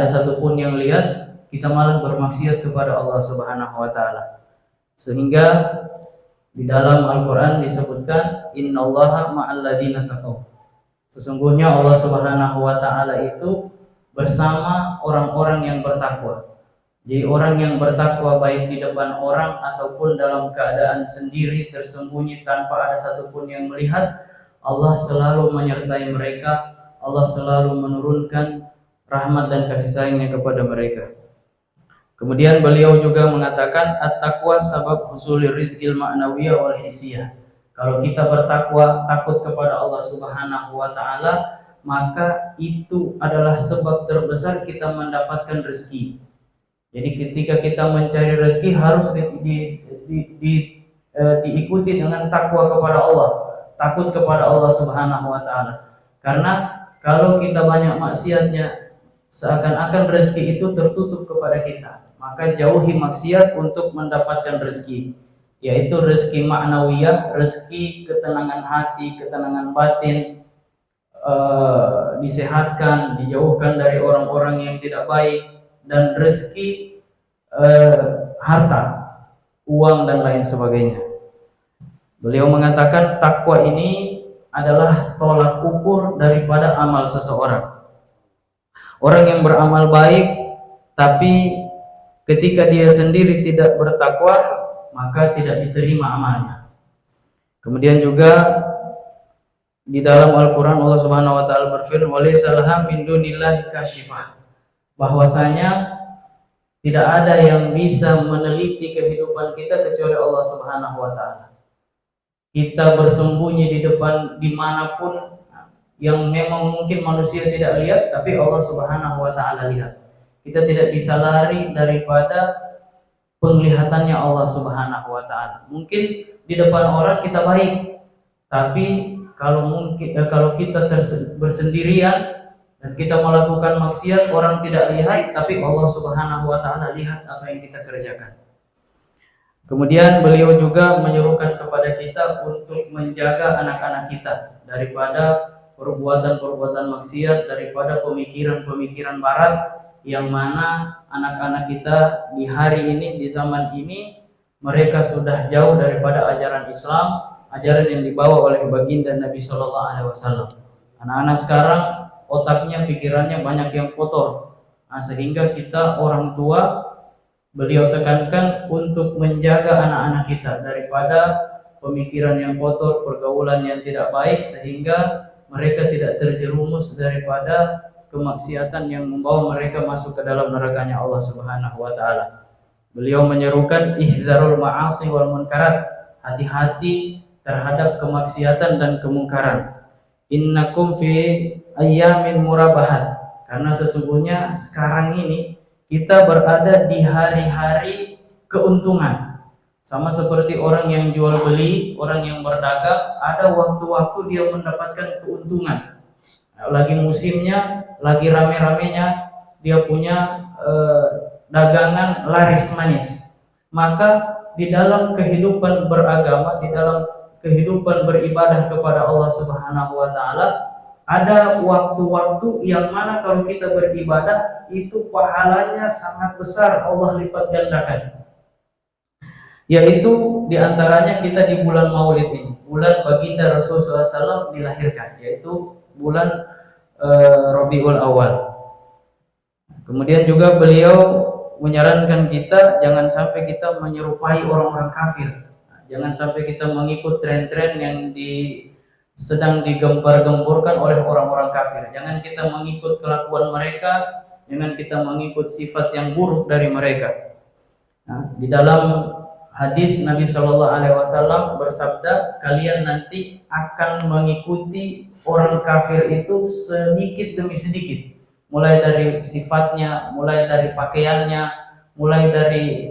Ada satupun yang lihat, kita malah bermaksiat kepada Allah Subhanahu wa taala. Sehingga di dalam Al-Qur'an disebutkan innallaha ma'al ladzina taqaw. Sesungguhnya Allah Subhanahu wa taala itu bersama orang-orang yang bertakwa. Jadi orang yang bertakwa baik di depan orang ataupun dalam keadaan sendiri tersembunyi tanpa ada satupun yang melihat, Allah selalu menyertai mereka. Allah selalu menurunkan rahmat dan kasih sayangnya kepada mereka. Kemudian beliau juga mengatakan at-taqwa sabab husulir rizqil ma'nawiyah wal hissiyah. Kalau kita bertakwa, takut kepada Allah Subhanahu wa taala, maka itu adalah sebab terbesar kita mendapatkan rezeki. Jadi ketika kita mencari rezeki harus diikuti dengan takwa kepada Allah, takut kepada Allah Subhanahu wa taala. Karena kalau kita banyak maksiatnya, seakan-akan rezeki itu tertutup kepada kita, maka jauhi maksiat untuk mendapatkan rezeki, yaitu rezeki ma'nawiyah, rezeki ketenangan hati, ketenangan batin, disehatkan, dijauhkan dari orang-orang yang tidak baik, dan rezeki harta, uang dan lain sebagainya. Beliau mengatakan takwa ini adalah tolak ukur daripada amal seseorang. Orang yang beramal baik tapi ketika dia sendiri tidak bertakwa, maka tidak diterima amalnya. Kemudian juga di dalam Al-Qur'an Allah Subhanahu wa taala berfirman walaysa laha min dunillahi kasyifah. Bahwasanya tidak ada yang bisa meneliti kehidupan kita kecuali Allah Subhanahu wa taala. Kita bersembunyi di depan dimanapun yang memang mungkin manusia tidak lihat, tapi Allah Subhanahu wa taala lihat. Kita tidak bisa lari daripada penglihatannya Allah Subhanahu wa taala. Mungkin di depan orang kita baik, tapi kalau kita bersendirian dan kita melakukan maksiat, orang tidak lihat, tapi Allah Subhanahu wa taala lihat apa yang kita kerjakan. Kemudian beliau juga menyerukan kepada kita untuk menjaga anak-anak kita daripada perbuatan-perbuatan maksiat, daripada pemikiran-pemikiran barat yang mana anak-anak kita di hari ini, di zaman ini, mereka sudah jauh daripada ajaran Islam, ajaran yang dibawa oleh baginda Nabi Shallallahu Alaihi Wasallam. Anak-anak sekarang otaknya, pikirannya banyak yang kotor, sehingga kita orang tua, beliau tekankan untuk menjaga anak-anak kita daripada pemikiran yang kotor, pergaulan yang tidak baik, sehingga mereka tidak terjerumus daripada kemaksiatan yang membawa mereka masuk ke dalam nerakanya Allah Subhanahu wa taala. Beliau menyerukan ihdzarul ma'asi wal munkarat, hati-hati terhadap kemaksiatan dan kemungkaran. Innakum fi ayyamin murabahat, karena sesungguhnya sekarang ini kita berada di hari-hari keuntungan. Sama seperti orang yang jual beli, orang yang berdagang, ada waktu-waktu dia mendapatkan keuntungan. Lagi musimnya, lagi rame-ramenya, dia punya dagangan laris manis. Maka di dalam kehidupan beragama, di dalam kehidupan beribadah kepada Allah Subhanahu wa taala, ada waktu-waktu yang mana kalau kita beribadah itu pahalanya sangat besar, Allah lipat gandakan. Yaitu diantaranya kita di bulan Maulid ini, bulan baginda Rasulullah SAW dilahirkan, yaitu bulan Rabiul Awal. Kemudian juga beliau menyarankan kita jangan sampai kita menyerupai orang-orang kafir, jangan sampai kita mengikut tren-tren yang sedang digembar-gemborkan oleh orang-orang kafir. Jangan kita mengikut kelakuan mereka, jangan kita mengikut sifat yang buruk dari mereka. Di dalam hadis Nabi Shallallahu Alaihi Wasallam bersabda, kalian nanti akan mengikuti orang kafir itu sedikit demi sedikit, mulai dari sifatnya, mulai dari pakaiannya, mulai dari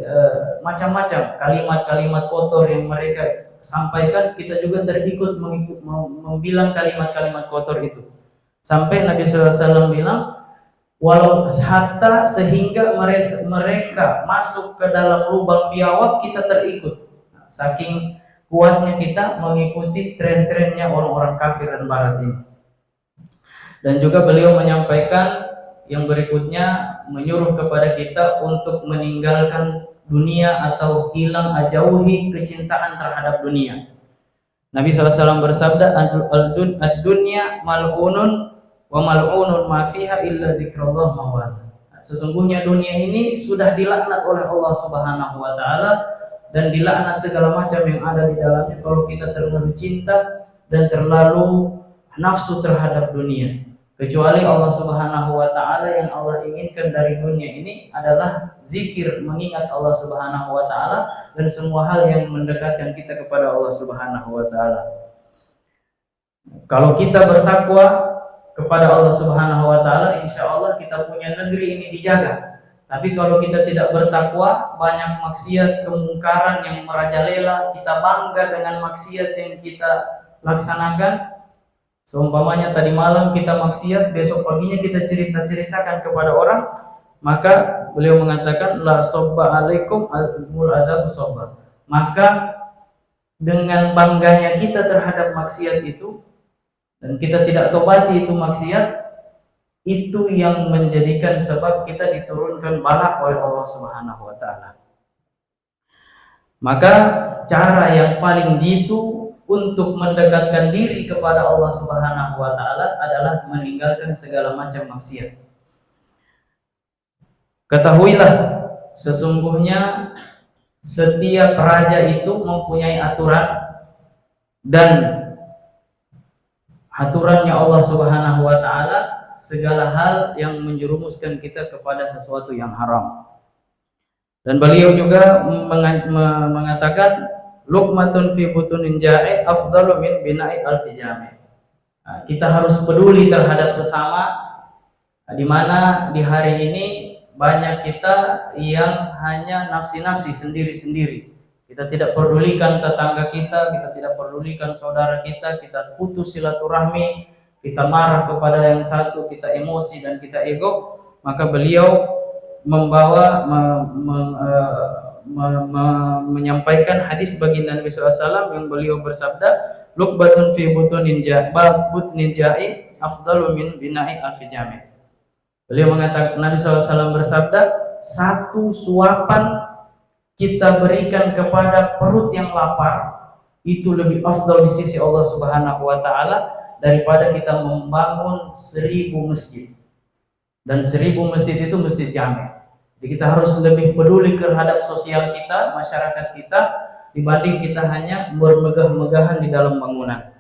macam-macam kalimat-kalimat kotor yang mereka sampaikan. Kita juga terikut membilang kalimat-kalimat kotor itu, sampai Nabi SAW bilang walau hatta sehingga mereka masuk ke dalam lubang biawak, kita terikut. Saking kuatnya kita mengikuti tren-trennya orang-orang kafir dan barat ini. Dan juga beliau menyampaikan yang berikutnya menyuruh kepada kita untuk meninggalkan dunia atau jauhi kecintaan terhadap dunia. Nabi SAW bersabda, ad-dunya mal'unun wa mal'unun ma fiha illa dzikrullah mawad. Sesungguhnya dunia ini sudah dilaknat oleh Allah Subhanahu wa taala dan dilaknat segala macam yang ada di dalamnya kalau kita terlalu cinta dan terlalu nafsu terhadap dunia. Kecuali Allah Subhanahu wa taala, yang Allah inginkan dari dunia ini adalah zikir, mengingat Allah Subhanahu wa taala dan semua hal yang mendekatkan kita kepada Allah Subhanahu wa taala. Kalau kita bertakwa kepada Allah Subhanahu wa taala, insya Allah kita punya negeri ini dijaga. Tapi kalau kita tidak bertakwa, banyak maksiat, kemungkaran yang merajalela, kita bangga dengan maksiat yang kita laksanakan. Seumpamanya tadi malam kita maksiat, besok paginya kita ceritakan kepada orang, maka beliau mengatakan la sobba alaikum al-mul adab sobba. Maka dengan bangganya kita terhadap maksiat itu dan kita tidak tobati itu maksiat, itu yang menjadikan sebab kita diturunkan bala oleh Allah Subhanahu wa taala. Maka cara yang paling jitu untuk mendekatkan diri kepada Allah Subhanahu wa taala adalah meninggalkan segala macam maksiat. Ketahuilah, sesungguhnya setiap raja itu mempunyai aturan, dan aturannya Allah Subhanahu wa taala segala hal yang menjerumuskan kita kepada sesuatu yang haram. Dan beliau juga mengatakan luqmatun fi butunin ja'i afdalu min bina'i alfi jami'. Kita harus peduli terhadap sesama, di mana di hari ini banyak kita yang hanya nafsi-nafsi sendiri-sendiri. Kita tidak pedulikan tetangga kita tidak pedulikan saudara kita putus silaturahmi, kita marah kepada yang satu, kita emosi dan kita ego. Maka beliau menyampaikan hadis baginda Nabi SAW yang beliau bersabda, luqbatun fi butunin ja'i afdalu min bina'i alfi jami'. Beliau mengatakan, Nabi SAW bersabda, satu suapan kita berikan kepada perut yang lapar itu lebih afdal di sisi Allah Subhanahu wa taala daripada kita membangun 1000 masjid. Dan 1000 masjid itu masjid jami'. Jadi kita harus lebih peduli terhadap sosial kita, masyarakat kita, dibanding kita hanya bermegah-megahan di dalam bangunan.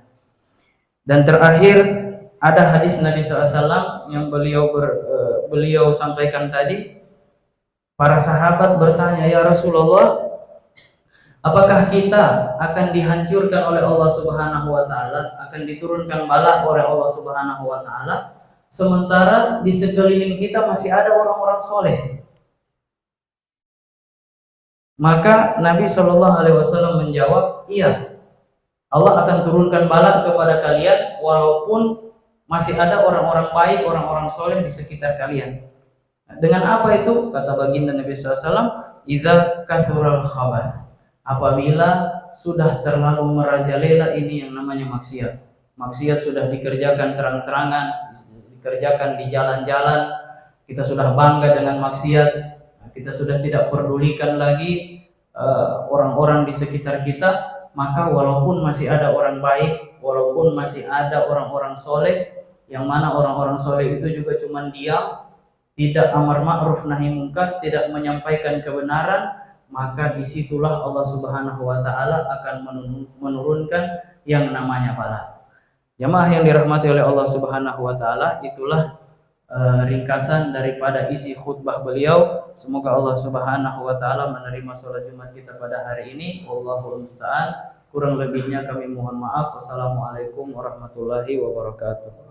Dan terakhir ada hadis Nabi SAW yang beliau sampaikan tadi. Para sahabat bertanya, ya Rasulullah, apakah kita akan dihancurkan oleh Allah Subhanahu wa taala, akan diturunkan bala oleh Allah Subhanahu wa taala, sementara di sekeliling kita masih ada orang-orang soleh? Maka Nabi SAW menjawab, iya, Allah akan turunkan bala kepada kalian walaupun masih ada orang-orang baik, orang-orang soleh di sekitar kalian. Dengan apa itu? Kata baginda Nabi SAW, idza kathural khabath, apabila sudah terlalu merajalela ini yang namanya maksiat. Maksiat sudah dikerjakan terang-terangan, dikerjakan di jalan-jalan, kita sudah bangga dengan maksiat, kita sudah tidak pedulikan lagi orang-orang di sekitar kita. Maka walaupun masih ada orang baik, walaupun masih ada orang-orang soleh, yang mana orang-orang soleh itu juga cuma diam, tidak amar ma'ruf nahi munkar, tidak menyampaikan kebenaran, maka disitulah Allah Subhanahu wa taala akan menurunkan yang namanya bala. Jamaah yang dirahmati oleh Allah Subhanahu wa taala, itulah ringkasan daripada isi khutbah beliau. Semoga Allah Subhanahu wa taala menerima salat Jumat kita pada hari ini. Wallahul musta'an. Kurang lebihnya kami mohon maaf. Wassalamualaikum warahmatullahi wabarakatuh.